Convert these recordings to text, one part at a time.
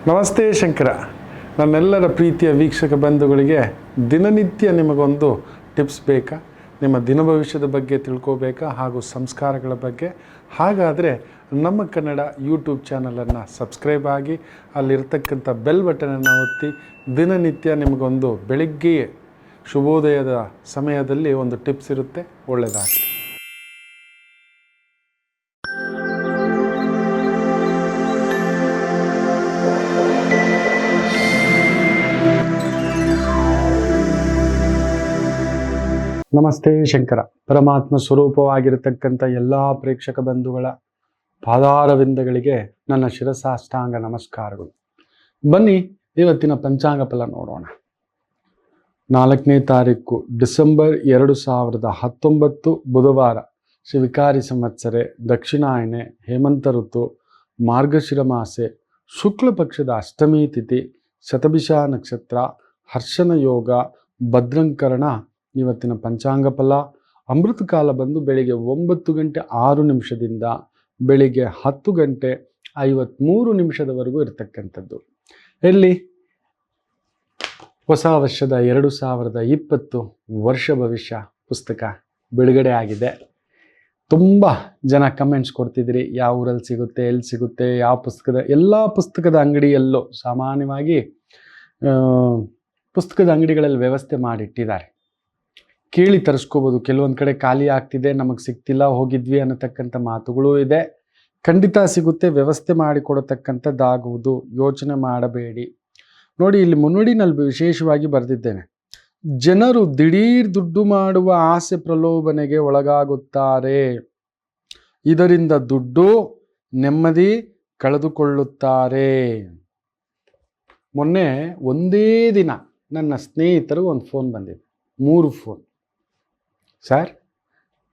ನಮಸ್ತೆ ಶಂಕರ. ನನ್ನೆಲ್ಲರ ಪ್ರೀತಿಯ ವೀಕ್ಷಕ ಬಂಧುಗಳಿಗೆ ದಿನನಿತ್ಯ ನಿಮಗೊಂದು ಟಿಪ್ಸ್ ಬೇಕಾ? ನಿಮ್ಮ ದಿನ ಭವಿಷ್ಯದ ಬಗ್ಗೆ ತಿಳ್ಕೋಬೇಕಾ ಹಾಗೂ ಸಂಸ್ಕಾರಗಳ ಬಗ್ಗೆ? ಹಾಗಾದರೆ ನಮ್ಮ ಕನ್ನಡ ಯೂಟ್ಯೂಬ್ ಚಾನಲನ್ನು ಸಬ್ಸ್ಕ್ರೈಬ್ ಆಗಿ ಅಲ್ಲಿರ್ತಕ್ಕಂಥ ಬೆಲ್ ಬಟನನ್ನು ಒತ್ತಿ ದಿನನಿತ್ಯ ನಿಮಗೊಂದು ಬೆಳಿಗ್ಗೆಯೇ ಶುಭೋದಯದ ಸಮಯದಲ್ಲಿ ಒಂದು ಟಿಪ್ಸ್ ಇರುತ್ತೆ. ಒಳ್ಳೆಯದಾಗಲಿ. ನಮಸ್ತೆ ಶಂಕರ. ಪರಮಾತ್ಮ ಸ್ವರೂಪವಾಗಿರತಕ್ಕಂಥ ಎಲ್ಲ ಪ್ರೇಕ್ಷಕ ಬಂಧುಗಳ ಪಾದಾರವಿಂದಗಳಿಗೆ ನನ್ನ ಶಿರಸಾಷ್ಟಾಂಗ ನಮಸ್ಕಾರಗಳು. ಬನ್ನಿ ಇವತ್ತಿನ ಪಂಚಾಂಗ ಫಲ ನೋಡೋಣ. 4ನೇ ತಾರೀಕು ಡಿಸೆಂಬರ್ 2019 ಬುಧವಾರ, ಶ್ರೀ ವಿಕಾರಿ ಸಂವತ್ಸರೆ, ದಕ್ಷಿಣಾಯನೆ, ಹೇಮಂತ ಋತು, ಮಾರ್ಗಶಿರ ಮಾಸೆ, ಶುಕ್ಲ ಪಕ್ಷದ ಅಷ್ಟಮಿ ತಿಥಿ, ಶತಭಿಷ ನಕ್ಷತ್ರ, ಹರ್ಷಣ ಯೋಗ, ಭದ್ರಂಕರಣ. ಇವತ್ತಿನ ಪಂಚಾಂಗ ಫಲ ಅಮೃತ ಕಾಲ ಬಂದು ಬೆಳಿಗ್ಗೆ 9:06 ಬೆಳಿಗ್ಗೆ 10:53 ಇರತಕ್ಕಂಥದ್ದು. ಎಲ್ಲಿ ಹೊಸ ವರ್ಷದ 2020 ವರ್ಷ ಭವಿಷ್ಯ ಪುಸ್ತಕ ಬಿಡುಗಡೆ ಆಗಿದೆ. ತುಂಬ ಜನ ಕಮೆಂಟ್ಸ್ ಕೊಡ್ತಿದ್ರಿ, ಯಾವ ಊರಲ್ಲಿ ಸಿಗುತ್ತೆ, ಎಲ್ಲಿ ಸಿಗುತ್ತೆ, ಯಾವ ಪುಸ್ತಕದ. ಎಲ್ಲ ಪುಸ್ತಕದ ಅಂಗಡಿಯಲ್ಲೂ ಸಾಮಾನ್ಯವಾಗಿ ಪುಸ್ತಕದ ಅಂಗಡಿಗಳಲ್ಲಿ ವ್ಯವಸ್ಥೆ ಮಾಡಿಟ್ಟಿದ್ದಾರೆ, ಕೇಳಿ ತರಿಸ್ಕೋಬೋದು. ಕೆಲವೊಂದು ಕಡೆ ಖಾಲಿ ಆಗ್ತಿದೆ, ನಮಗೆ ಸಿಗ್ತಿಲ್ಲ, ಹೋಗಿದ್ವಿ ಅನ್ನತಕ್ಕಂಥ ಮಾತುಗಳೂ ಇದೆ. ಖಂಡಿತ ಸಿಗುತ್ತೆ, ವ್ಯವಸ್ಥೆ ಮಾಡಿಕೊಡತಕ್ಕಂಥದ್ದಾಗುವುದು, ಯೋಚನೆ ಮಾಡಬೇಡಿ. ನೋಡಿ, ಇಲ್ಲಿ ಮುನ್ನುಡಿನಲ್ಲಿ ವಿಶೇಷವಾಗಿ ಬರೆದಿದ್ದೇನೆ. ಜನರು ದಿಢೀರ್ ದುಡ್ಡು ಮಾಡುವ ಆಸೆ ಪ್ರಲೋಭನೆಗೆ ಒಳಗಾಗುತ್ತಾರೆ. ಇದರಿಂದ ದುಡ್ಡು, ನೆಮ್ಮದಿ ಕಳೆದುಕೊಳ್ಳುತ್ತಾರೆ. ಮೊನ್ನೆ ಒಂದೇ ದಿನ ನನ್ನ ಸ್ನೇಹಿತರು ಒಂದು ಫೋನ್ ಬಂದಿದೆ, 3 ಫೋನ್. ಸರ್,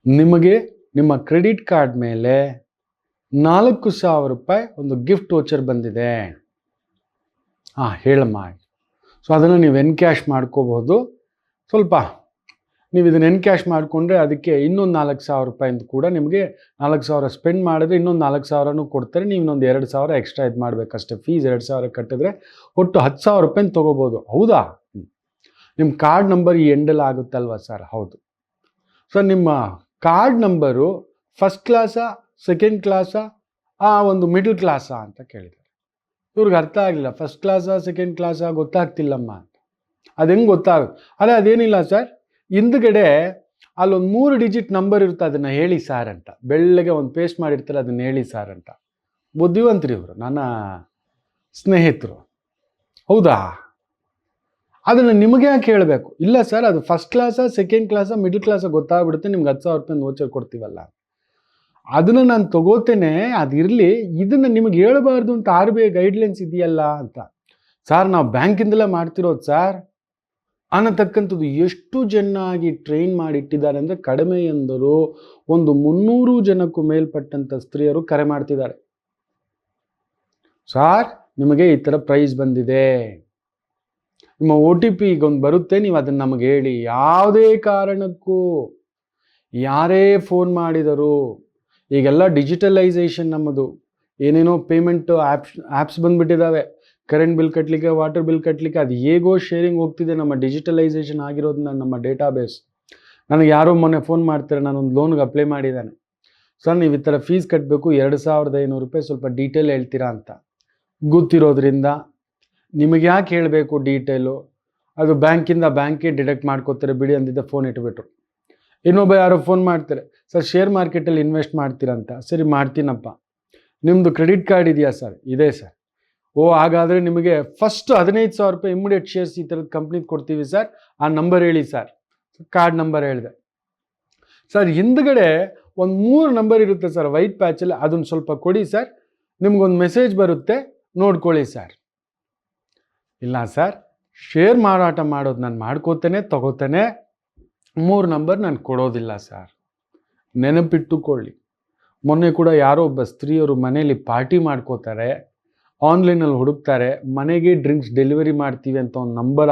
ನಿಮಗೆ ನಿಮ್ಮ ಕ್ರೆಡಿಟ್ ಕಾರ್ಡ್ ಮೇಲೆ 4,000 ರೂಪಾಯಿ ಒಂದು ಗಿಫ್ಟ್ ವೋಚರ್ ಬಂದಿದೆ. ಹೇಳಮ್ಮ. ಸೊ ಅದನ್ನು ನೀವು ಎನ್ಕ್ಯಾಶ್ ಮಾಡ್ಕೋಬಹುದು. ಸ್ವಲ್ಪ ನೀವು ಇದನ್ನು ಎನ್ಕ್ಯಾಶ್ ಮಾಡಿಕೊಂಡ್ರೆ ಅದಕ್ಕೆ ಇನ್ನೊಂದು 4,000 ರೂಪಾಯಿ ಅಂತ ಕೂಡ ನಿಮಗೆ 4,000 ಸ್ಪೆಂಡ್ ಮಾಡಿದ್ರೆ ಇನ್ನೊಂದು 4,000 ಕೊಡ್ತಾರೆ. ನೀವು ಇನ್ನೊಂದು 2,000 ಎಕ್ಸ್ಟ್ರಾ ಇದು ಮಾಡಬೇಕಷ್ಟೇ. ಫೀಸ್ 2,000 ಕಟ್ಟಿದ್ರೆ ಒಟ್ಟು 10,000 ರೂಪಾಯಿ ತೊಗೋಬೋದು. ಹೌದಾ? ನಿಮ್ಮ ಕಾರ್ಡ್ ನಂಬರ್ ಈ ಎಂಡಲ್ಲಿ ಆಗುತ್ತಲ್ವ ಸರ್? ಹೌದು. ಸೊ ನಿಮ್ಮ ಕಾರ್ಡ್ ನಂಬರು ಫಸ್ಟ್ ಕ್ಲಾಸಾ, ಸೆಕೆಂಡ್ ಕ್ಲಾಸಾ, ಒಂದು ಮಿಡಲ್ ಕ್ಲಾಸಾ ಅಂತ ಕೇಳಿದ್ದಾರೆ. ಇವ್ರಿಗೆ ಅರ್ಥ ಆಗಲಿಲ್ಲ. ಫಸ್ಟ್ ಕ್ಲಾಸಾ, ಸೆಕೆಂಡ್ ಕ್ಲಾಸಾ ಗೊತ್ತಾಗ್ತಿಲ್ಲಮ್ಮ ಅಂತ. ಅದು ಹೆಂಗೆ ಗೊತ್ತಾಗುತ್ತೆ? ಅದೇನಿಲ್ಲ ಸರ್, ಹಿಂದ್ಗಡೆ ಅಲ್ಲೊಂದು 3 ಡಿಜಿಟ್ ನಂಬರ್ ಇರುತ್ತೆ, ಅದನ್ನು ಹೇಳಿ ಸಾರ್ ಅಂತ. ಬೆಳ್ಳಗೆ ಒಂದು ಪೇಸ್ಟ್ ಮಾಡಿರ್ತಾರೆ, ಅದನ್ನು ಹೇಳಿ ಸಾರ್ ಅಂತ. ಬುದ್ಧಿವಂತರು ಇವರು, ನನ್ನ ಸ್ನೇಹಿತರು. ಹೌದಾ? ಅದನ್ನು ನಿಮಗೆ ಯಾಕೆ ಹೇಳಬೇಕು? ಇಲ್ಲ ಸರ್, ಅದು ಫಸ್ಟ್ ಕ್ಲಾಸಾ, ಸೆಕೆಂಡ್ ಕ್ಲಾಸಾ, ಮಿಡಲ್ ಕ್ಲಾಸಾ ಗೊತ್ತಾಗ್ಬಿಡುತ್ತೆ, ನಿಮ್ಗೆ 10,000 ರೂಪಾಯಿ ವೋಚರ್ ಕೊಡ್ತೀವಲ್ಲ. ಅದನ್ನು ನಾನು ತಗೋತೇನೆ, ಅದಿರಲಿ, ಇದನ್ನು ನಿಮಗೆ ಹೇಳಬಾರ್ದು ಅಂತ RBI ಗೈಡ್ಲೈನ್ಸ್ ಇದೆಯಲ್ಲ ಅಂತ. ಸರ್, ನಾವು ಬ್ಯಾಂಕಿಂದಲೇ ಮಾಡ್ತಿರೋದು ಸರ್ ಅನ್ನತಕ್ಕಂಥದ್ದು. ಎಷ್ಟು ಚೆನ್ನಾಗಿ ಟ್ರೈನ್ ಮಾಡಿಟ್ಟಿದ್ದಾರೆ ಅಂದರೆ, ಕಡಿಮೆ ಎಂದರು ಒಂದು 300 ಜನಕ್ಕೂ ಮೇಲ್ಪಟ್ಟಂಥ ಸ್ತ್ರೀಯರು ಕರೆ ಮಾಡ್ತಿದ್ದಾರೆ. ಸಾರ್, ನಿಮಗೆ ಈ ಥರ ಪ್ರೈಸ್ ಬಂದಿದೆ, ನಿಮ್ಮ OTP ಈಗೊಂದು ಬರುತ್ತೆ, ನೀವು ಅದನ್ನು ನಮಗೆ ಹೇಳಿ. ಯಾವುದೇ ಕಾರಣಕ್ಕೂ ಯಾರೇ ಫೋನ್ ಮಾಡಿದರು, ಈಗೆಲ್ಲ ಡಿಜಿಟಲೈಸೇಷನ್ ನಮ್ಮದು, ಏನೇನೋ ಪೇಮೆಂಟು ಆ್ಯಪ್ಸ್ ಬಂದುಬಿಟ್ಟಿದ್ದಾವೆ. ಕರೆಂಟ್ ಬಿಲ್ ಕಟ್ಟಲಿಕ್ಕೆ, ವಾಟರ್ ಬಿಲ್ ಕಟ್ಟಲಿಕ್ಕೆ, ಅದು ಹೇಗೋ ಶೇರಿಂಗ್ ಹೋಗ್ತಿದೆ. ನಮ್ಮ ಡಿಜಿಟಲೈಸೇಷನ್ ಆಗಿರೋದನ್ನ ನಮ್ಮ ಡೇಟಾಬೇಸ್. ನನಗೆ ಯಾರೋ ಮೊನ್ನೆ ಫೋನ್ ಮಾಡ್ತಾರೆ, ನಾನೊಂದು ಲೋನ್ಗೆ ಅಪ್ಲೈ ಮಾಡಿದ್ದಾನೆ ಸರ್, ನೀವು ಈ ಥರ ಫೀಸ್ ಕಟ್ಟಬೇಕು, 2,500 ರೂಪಾಯಿ, ಸ್ವಲ್ಪ ಡೀಟೇಲ್ ಹೇಳ್ತೀರಾ ಅಂತ. ಗೊತ್ತಿರೋದ್ರಿಂದ ನಿಮಗೆ ಯಾಕೆ ಹೇಳಬೇಕು ಡೀಟೇಲು? ಅದು ಬ್ಯಾಂಕೇ ಡಿಡಕ್ಟ್ ಮಾಡ್ಕೋತಾರೆ, ಬಿಡಿ ಅಂದಿದ್ದ ಫೋನ್ ಇಟ್ಬಿಟ್ರು. ಇನ್ನೊಬ್ಬ ಯಾರೋ ಫೋನ್ ಮಾಡ್ತಾರೆ, ಸರ್ ಶೇರ್ ಮಾರ್ಕೆಟಲ್ಲಿ ಇನ್ವೆಸ್ಟ್ ಮಾಡ್ತೀರಂತ. ಸರಿ, ಮಾಡ್ತೀನಪ್ಪ. ನಿಮ್ಮದು ಕ್ರೆಡಿಟ್ ಕಾರ್ಡ್ ಇದೆಯಾ ಸರ್? ಇದೆ ಸರ್. ಹಾಗಾದರೆ ನಿಮಗೆ ಫಸ್ಟ್ 15,000 ರೂಪಾಯಿ ಇಮ್ಮಿಡಿಯೇಟ್ ಶೇರ್ಸ್ ಈ ಥರದ ಕಂಪ್ನಿಗೆ ಕೊಡ್ತೀವಿ ಸರ್, ಆ ನಂಬರ್ ಹೇಳಿ ಸರ್. ಕಾರ್ಡ್ ನಂಬರ್ ಹೇಳಿದೆ ಸರ್. ಹಿಂದ್ಗಡೆ ಒಂದು 3 ನಂಬರ್ ಇರುತ್ತೆ ಸರ್ ವೈಟ್ ಪ್ಯಾಚಲ್ಲಿ, ಅದನ್ನು ಸ್ವಲ್ಪ ಕೊಡಿ ಸರ್, ನಿಮ್ಗೊಂದು ಮೆಸೇಜ್ ಬರುತ್ತೆ, ನೋಡ್ಕೊಳ್ಳಿ ಸರ್. ಇಲ್ಲ ಸರ್, ಶೇರ್ ಮಾರಾಟ ಮಾಡೋದು ನಾನು ಮಾಡ್ಕೋತೇನೆ, ತಗೋತೇನೆ, 3 ನಂಬರ್ ನಾನು ಕೊಡೋದಿಲ್ಲ ಸರ್. ನೆನಪಿಟ್ಟುಕೊಳ್ಳಿ, ಮೊನ್ನೆ ಕೂಡ ಯಾರೋ ಒಬ್ಬ ಸ್ತ್ರೀಯರು ಮನೆಯಲ್ಲಿ ಪಾರ್ಟಿ ಮಾಡ್ಕೋತಾರೆ, ಆನ್ಲೈನಲ್ಲಿ ಹುಡುಕ್ತಾರೆ, ಮನೆಗೆ ಡ್ರಿಂಕ್ಸ್ ಡೆಲಿವರಿ ಮಾಡ್ತೀವಿ ಅಂತ ಒಂದು ನಂಬರ್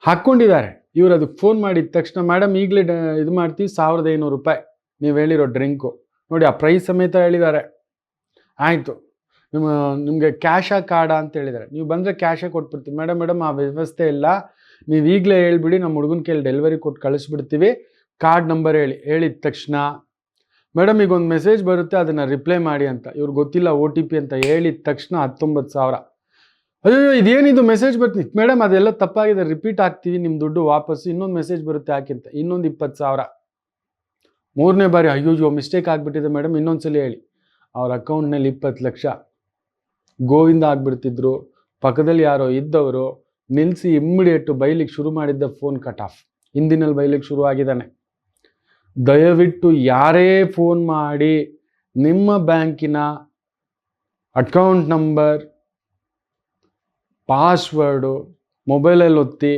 ಹಾಕ್ಕೊಂಡಿದ್ದಾರೆ. ಇವರು ಅದಕ್ಕೆ ಫೋನ್ ಮಾಡಿದ ತಕ್ಷಣ, ಮೇಡಮ್ ಈಗಲೇ ಇದು ಮಾಡ್ತೀವಿ, 1,500 ರೂಪಾಯಿ ನೀವು ಹೇಳಿರೋ ಡ್ರಿಂಕು ನೋಡಿ, ಆ ಪ್ರೈಸ್ ಸಮೇತ ಹೇಳಿದ್ದಾರೆ. ಆಯಿತು, ನಿಮಗೆ ಕ್ಯಾಶಾ ಕಾರ್ಡಾ ಅಂತ ಹೇಳಿದ್ದಾರೆ. ನೀವು ಬಂದರೆ ಕ್ಯಾಶೇ ಕೊಟ್ಬಿಡ್ತೀವಿ. ಮೇಡಮ್ ಆ ವ್ಯವಸ್ಥೆ ಇಲ್ಲ, ನೀವು ಈಗಲೇ ಹೇಳ್ಬಿಡಿ, ನಮ್ಮ ಹುಡುಗನ ಕೈಯಲ್ಲಿ ಡೆಲಿವರಿ ಕೊಟ್ಟು ಕಳಿಸ್ಬಿಡ್ತೀವಿ, ಕಾರ್ಡ್ ನಂಬರ್ ಹೇಳಿದ ತಕ್ಷಣ ಮೇಡಮ್ ಈಗ ಒಂದು ಮೆಸೇಜ್ ಬರುತ್ತೆ, ಅದನ್ನು ರಿಪ್ಲೈ ಮಾಡಿ ಅಂತ. ಇವ್ರಿಗೆ ಗೊತ್ತಿಲ್ಲ OTP ಅಂತ ಹೇಳಿದ ತಕ್ಷಣ 19,000. ಅಯ್ಯೋ ಇದೇನಿದು ಮೆಸೇಜ್ ಬರ್ತೀನಿ ಮೇಡಮ್, ಅದೆಲ್ಲ ತಪ್ಪಾಗಿದೆ, ರಿಪೀಟ್ ಆಗ್ತೀವಿ, ನಿಮ್ಮ ದುಡ್ಡು ವಾಪಸ್ಸು, ಇನ್ನೊಂದು ಮೆಸೇಜ್ ಬರುತ್ತೆ ಹಾಕಿಂತ, ಇನ್ನೊಂದು 20,000. 3ನೇ ಬಾರಿ ಅಯ್ಯೋ ಮಿಸ್ಟೇಕ್ ಆಗಿಬಿಟ್ಟಿದೆ ಮೇಡಮ್, ಇನ್ನೊಂದ್ಸಲಿ ಹೇಳಿ. ಅವ್ರ ಅಕೌಂಟ್ನಲ್ಲಿ 20 ಲಕ್ಷ ಗೋವಿಂದ ಆಗಿಬಿಡ್ತಿದ್ರು. ಪಕ್ಕದಲ್ಲಿ ಯಾರೋ ಇದ್ದವರು ನಿಲ್ಲಿಸಿ ಇಮ್ಮಿಡಿಯೇಟು ಬೈಲಿಕ್ಕೆ ಶುರು ಮಾಡಿದ್ದ ಫೋನ್ ಕಟ್ ಆಫ್. ಹಿಂದಿನಲ್ಲಿ ಬೈಲಿಕ್ಕೆ ಶುರು ಆಗಿದ್ದಾನೆ. ದಯವಿಟ್ಟು ಯಾರೇ ಫೋನ್ ಮಾಡಿ ನಿಮ್ಮ ಬ್ಯಾಂಕಿನ ಅಕೌಂಟ್ ನಂಬರ್, ಪಾಸ್ವರ್ಡು ಮೊಬೈಲಲ್ಲಿ ಒತ್ತಿ,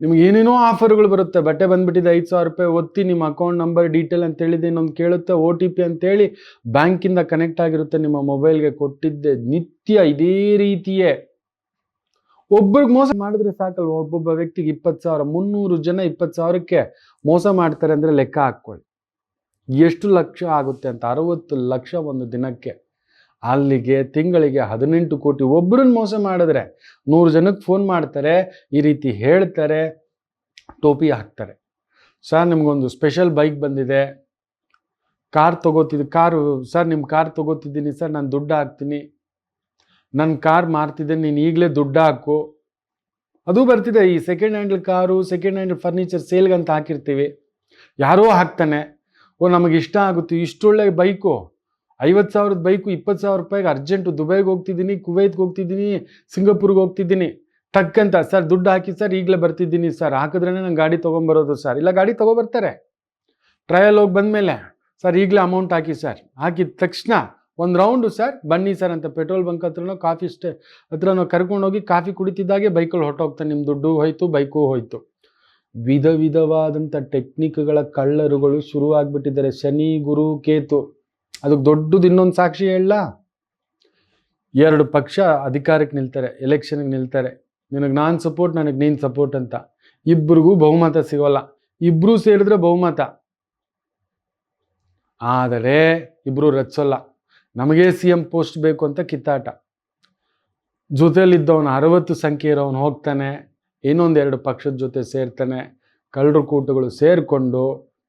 ನಿಮ್ಗೆ ಏನೇನೋ ಆಫರ್ಗಳು ಬರುತ್ತೆ. ಬಟ್ಟೆ ಬಂದುಬಿಟ್ಟಿದೆ 5,000 ರೂಪಾಯಿ, ಒತ್ತಿ ನಿಮ್ಮ ಅಕೌಂಟ್ ನಂಬರ್ ಡೀಟೇಲ್ ಅಂತೇಳಿದೆ, ಇನ್ನೊಂದು ಕೇಳುತ್ತೆ OTP ಅಂತೇಳಿ, ಬ್ಯಾಂಕಿಂದ ಕನೆಕ್ಟ್ ಆಗಿರುತ್ತೆ ನಿಮ್ಮ ಮೊಬೈಲ್ಗೆ. ಕೊಟ್ಟಿದ್ದೆ ನಿತ್ಯ ಇದೇ ರೀತಿಯೇ. ಒಬ್ಬರಿಗೆ ಮೋಸ ಮಾಡಿದ್ರೆ ಸಾಕಲ್ವ, ಒಬ್ಬೊಬ್ಬ ವ್ಯಕ್ತಿಗೆ 20,000, 300 ಜನ 20,000ಕ್ಕೆ ಮೋಸ ಮಾಡ್ತಾರೆ ಅಂದರೆ ಲೆಕ್ಕ ಹಾಕ್ಕೊಳ್ಳಿ ಎಷ್ಟು ಲಕ್ಷ ಆಗುತ್ತೆ ಅಂತ. 60 ಲಕ್ಷ ಒಂದು ದಿನಕ್ಕೆ. ಅಲ್ಲಿಗೆ ತಿಂಗಳಿಗೆ 18 ಕೋಟಿ. ಒಬ್ಬರನ್ನ ಮೋಸ ಮಾಡಿದ್ರೆ 100 ಜನಕ್ಕೆ ಫೋನ್ ಮಾಡ್ತಾರೆ, ಈ ರೀತಿ ಹೇಳ್ತಾರೆ, ಟೋಪಿ ಹಾಕ್ತಾರೆ. ಸರ್ ನಿಮ್ಗೊಂದು ಸ್ಪೆಷಲ್ ಬೈಕ್ ಬಂದಿದೆ, ಸರ್ ನಿಮ್ಮ ಕಾರ್ ತಗೋತಿದ್ದೀನಿ ಸರ್, ನಾನು ದುಡ್ಡು ಹಾಕ್ತೀನಿ, ನನ್ನ ಕಾರ್ ಮಾರ್ತಿದ್ದೇನೆ, ನೀನು ಈಗಲೇ ದುಡ್ಡು ಹಾಕು. ಅದು ಬರ್ತಿದೆ. ಈ second hand car, second hand furniture ಸೇಲ್ಗಂತ ಹಾಕಿರ್ತೀವಿ, ಯಾರೋ ಹಾಕ್ತಾನೆ. ನಮಗೆ ಇಷ್ಟ ಆಗುತ್ತೆ, ಇಷ್ಟೊಳ್ಳೆ ಬೈಕು, 50,000 ಬೈಕು 20,000 ರೂಪಾಯಿಗೆ ಅರ್ಜೆಂಟು, ದುಬೈಗೆ ಹೋಗ್ತಿದ್ದೀನಿ, ಕುವೈತ್ಗೆ ಹೋಗ್ತಿದ್ದೀನಿ, ಸಿಂಗಾಪುರ್ಗೆ ಹೋಗ್ತಿದ್ದೀನಿ, ಟಕ್ಕಂತ ಸರ್ ದುಡ್ಡು ಹಾಕಿ ಸರ್, ಈಗಲೇ ಬರ್ತಿದ್ದೀನಿ ಸರ್, ಹಾಕಿದ್ರೇ ನಾನು ಗಾಡಿ ತೊಗೊಂಬರೋದು ಸರ್. ಇಲ್ಲ ಗಾಡಿ ತೊಗೊಬರ್ತಾರೆ, ಟ್ರಯಲ್ ಹೋಗಿ ಬಂದಮೇಲೆ ಸರ್ ಈಗಲೇ ಅಮೌಂಟ್ ಹಾಕಿ ಸರ್. ಹಾಕಿದ ತಕ್ಷಣ ಒಂದು ರೌಂಡು ಸರ್ ಬನ್ನಿ ಸರ್ ಅಂತ ಪೆಟ್ರೋಲ್ ಬಂಕ್ ಹತ್ರನೋ ಕಾಫಿ ಹತ್ರನೋ ಕರ್ಕೊಂಡೋಗಿ ಕಾಫಿ ಕುಡಿತಿದ್ದಾಗೆ ಬೈಕಲ್ಲಿ ಹೊರಟೋಗ್ತಾನೆ. ನಿಮ್ಮ ದುಡ್ಡು ಹೋಯ್ತು, ಬೈಕು ಹೋಯ್ತು. ವಿಧವಾದಂಥ ಟೆಕ್ನಿಕ್ಗಳ ಕಳ್ಳರುಗಳು ಶುರುವಾಗ್ಬಿಟ್ಟಿದ್ದಾರೆ. ಶನಿ, ಗುರು, ಕೇತು. ಅದಕ್ಕೆ ದೊಡ್ಡದು ಇನ್ನೊಂದು ಸಾಕ್ಷಿ ಹೇಳಲ್ಲ. 2 ಪಕ್ಷ ಅಧಿಕಾರಕ್ಕೆ ನಿಲ್ತಾರೆ, ಎಲೆಕ್ಷನ್ಗೆ ನಿಲ್ತಾರೆ. ನಿನಗೆ ನಾನು ಸಪೋರ್ಟ್, ನನಗೆ ನೀನು ಸಪೋರ್ಟ್ ಅಂತ. ಇಬ್ಬರಿಗೂ ಬಹುಮತ ಸಿಗೋಲ್ಲ. ಇಬ್ಬರೂ ಸೇರಿದ್ರೆ ಬಹುಮತ, ಆದರೆ ಇಬ್ಬರು ರಚಿಸೋಲ್ಲ. ನಮಗೆ CM ಪೋಸ್ಟ್ ಬೇಕು ಅಂತ ಕಿತ್ತಾಟ. ಜೊತೆಯಲ್ಲಿದ್ದವನು 60 ಸಂಖ್ಯೆ ಇರೋವನು ಹೋಗ್ತಾನೆ, ಇನ್ನೊಂದು 2 ಪಕ್ಷದ ಜೊತೆ ಸೇರ್ತಾನೆ. ಕಳ್ಳರು ಕೂಟಗಳು ಸೇರಿಕೊಂಡು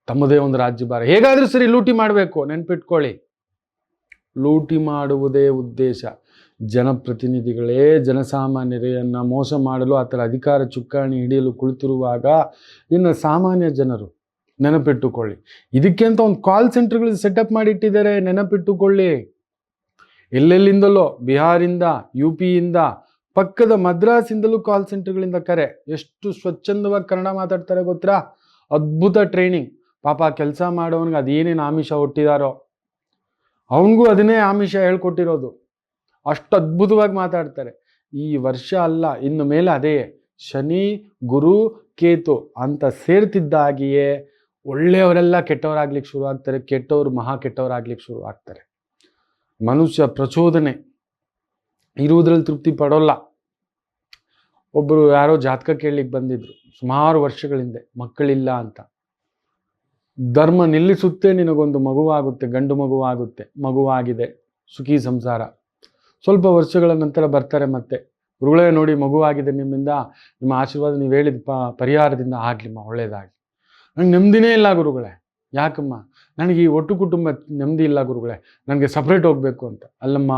ತಮ್ಮದೇ ಒಂದು ರಾಜ್ಯಭಾರ. ಹೇಗಾದರೂ ಸರಿ ಲೂಟಿ ಮಾಡಬೇಕು. ನೆನ್ಪಿಟ್ಕೊಳ್ಳಿ, ಲೂಟಿ ಮಾಡುವುದೇ ಉದ್ದೇಶ. ಜನಪ್ರತಿನಿಧಿಗಳೇ ಜನಸಾಮಾನ್ಯರನ್ನು ಮೋಸ ಮಾಡಲು, ಆ ಥರ ಅಧಿಕಾರ ಚುಕ್ಕಾಣಿ ಹಿಡಿಯಲು ಕುಳಿತಿರುವಾಗ ಇನ್ನು ಸಾಮಾನ್ಯ ಜನರು ನೆನಪಿಟ್ಟುಕೊಳ್ಳಿ. ಇದಕ್ಕೆ ಅಂತ ಒಂದು ಕಾಲ್ ಸೆಂಟರ್ಗಳು ಸೆಟಪ್ ಮಾಡಿಟ್ಟಿದ್ದಾರೆ, ನೆನಪಿಟ್ಟುಕೊಳ್ಳಿ. ಎಲ್ಲೆಲ್ಲಿಂದಲೋ, ಬಿಹಾರಿಂದ, UPಯಿಂದ, ಪಕ್ಕದ ಮದ್ರಾಸಿಂದಲೂ ಕಾಲ್ ಸೆಂಟರ್ಗಳಿಂದ ಕರೆ. ಎಷ್ಟು ಸ್ವಚ್ಛಂದವಾಗಿ ಕನ್ನಡ ಮಾತಾಡ್ತಾರೆ ಗೊತ್ತಾ? ಅದ್ಭುತ ಟ್ರೈನಿಂಗ್. ಪಾಪ ಕೆಲಸ ಮಾಡೋವನಿಗೆ ಅದೇನೇನು ಆಮಿಷ ಹುಟ್ಟಿದಾರೋ ಅವನಿಗೂ ಅದನ್ನೇ ಆಮಿಷ ಹೇಳ್ಕೊಟ್ಟಿರೋದು. ಅಷ್ಟು ಅದ್ಭುತವಾಗಿ ಮಾತಾಡ್ತಾರೆ. ಈ ವರ್ಷ ಅಲ್ಲ, ಇನ್ನು ಮೇಲೆ ಅದೇ ಶನಿ, ಗುರು, ಕೇತು ಅಂತ ಸೇರ್ತಿದ್ದಾಗಿಯೇ ಒಳ್ಳೆಯವರೆಲ್ಲ ಕೆಟ್ಟವರಾಗ್ಲಿಕ್ಕೆ ಶುರು ಆಗ್ತಾರೆ, ಕೆಟ್ಟವರು ಮಹಾ ಕೆಟ್ಟವರಾಗ್ಲಿಕ್ಕೆ ಶುರು ಆಗ್ತಾರೆ. ಮನುಷ್ಯ ಪ್ರಚೋದನೆ ಇರುವುದ್ರಲ್ಲಿ ತೃಪ್ತಿ ಪಡೋಲ್ಲ. ಒಬ್ಬರು ಯಾರೋ ಜಾತಕ ಕೇಳಲಿಕ್ಕೆ ಬಂದಿದ್ರು ಸುಮಾರು ವರ್ಷಗಳ ಹಿಂದೆ, ಮಕ್ಕಳಿಲ್ಲ ಅಂತ. ಧರ್ಮ ನಿಲ್ಲಿಸುತ್ತೆ, ನಿನಗೊಂದು ಮಗುವಾಗುತ್ತೆ, ಗಂಡು ಮಗುವಾಗುತ್ತೆ, ಮಗುವಾಗಿದೆ, ಸುಖಿ ಸಂಸಾರ. ಸ್ವಲ್ಪ ವರ್ಷಗಳ ನಂತರ ಬರ್ತಾರೆ ಮತ್ತೆ, ಗುರುಗಳೇ ನೋಡಿ ಮಗುವಾಗಿದೆ, ನಿಮ್ಮಿಂದ ನಿಮ್ಮ ಆಶೀರ್ವಾದ, ನೀವು ಹೇಳಿದ ಪರಿಹಾರದಿಂದ ಆಗಲಿಮ್ಮ, ಒಳ್ಳೇದಾಗಲಿ. ನಂಗೆ ನೆಮ್ಮದಿನೇ ಇಲ್ಲ ಗುರುಗಳೇ. ಯಾಕಮ್ಮ? ನನಗೆ ಈ ಒಟ್ಟು ಕುಟುಂಬ ನೆಮ್ಮದಿ ಇಲ್ಲ ಗುರುಗಳೇ, ನನಗೆ ಸಪ್ರೇಟ್ ಹೋಗಬೇಕು ಅಂತ. ಅಲ್ಲಮ್ಮ,